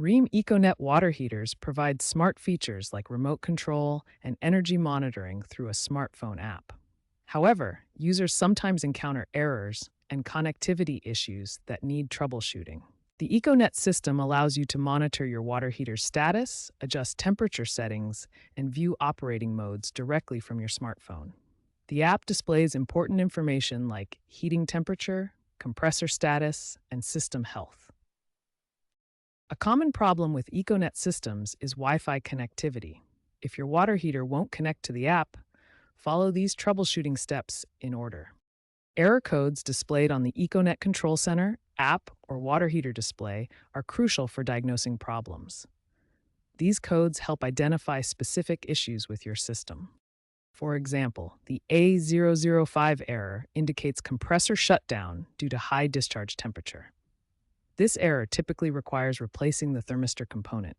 Rheem EcoNet water heaters provide smart features like remote control and energy monitoring through a smartphone app. However, users sometimes encounter errors and connectivity issues that need troubleshooting. The EcoNet system allows you to monitor your water heater's status, adjust temperature settings, and view operating modes directly from your smartphone. The app displays important information like heating temperature, compressor status, and system health. A common problem with EcoNet systems is Wi-Fi connectivity. If your water heater won't connect to the app, follow these troubleshooting steps in order. Error codes displayed on the EcoNet Control Center, app, or water heater display are crucial for diagnosing problems. These codes help identify specific issues with your system. For example, the A005 error indicates compressor shutdown due to high discharge temperature. This error typically requires replacing the thermistor component.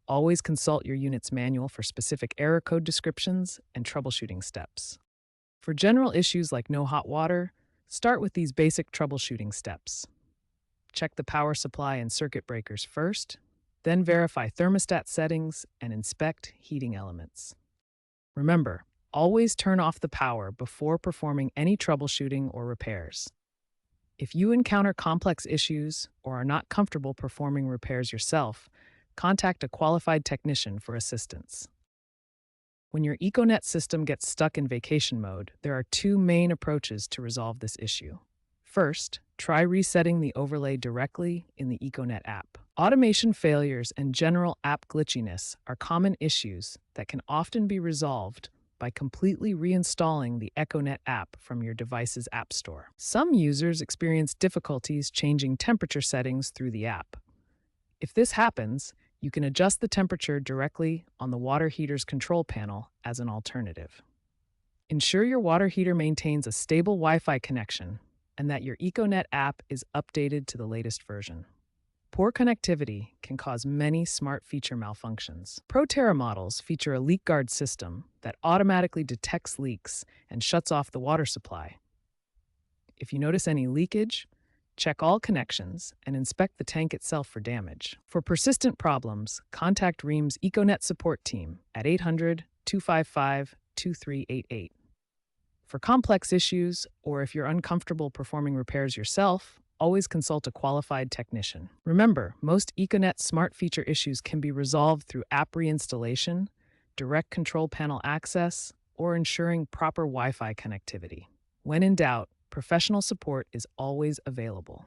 Always consult your unit's manual for specific error code descriptions and troubleshooting steps. For general issues like no hot water, start with these basic troubleshooting steps. Check the power supply and circuit breakers first, then verify thermostat settings and inspect heating elements. Remember, always turn off the power before performing any troubleshooting or repairs. If you encounter complex issues or are not comfortable performing repairs yourself, contact a qualified technician for assistance. When your EcoNet system gets stuck in vacation mode, there are two main approaches to resolve this issue. First, try resetting the overlay directly in the EcoNet app. Automation failures and general app glitchiness are common issues that can often be resolved by completely reinstalling the EcoNet app from your device's app store. Some users experience difficulties changing temperature settings through the app. If this happens, you can adjust the temperature directly on the water heater's control panel as an alternative. Ensure your water heater maintains a stable Wi-Fi connection and that your EcoNet app is updated to the latest version. Poor connectivity can cause many smart feature malfunctions. ProTerra models feature a leak guard system that automatically detects leaks and shuts off the water supply. If you notice any leakage, check all connections and inspect the tank itself for damage. For persistent problems, contact Rheem's EcoNet support team at 800-255-2388. For complex issues, or if you're uncomfortable performing repairs yourself, always consult a qualified technician. Remember, most EcoNet smart feature issues can be resolved through app reinstallation, direct control panel access, or ensuring proper Wi-Fi connectivity. When in doubt, professional support is always available.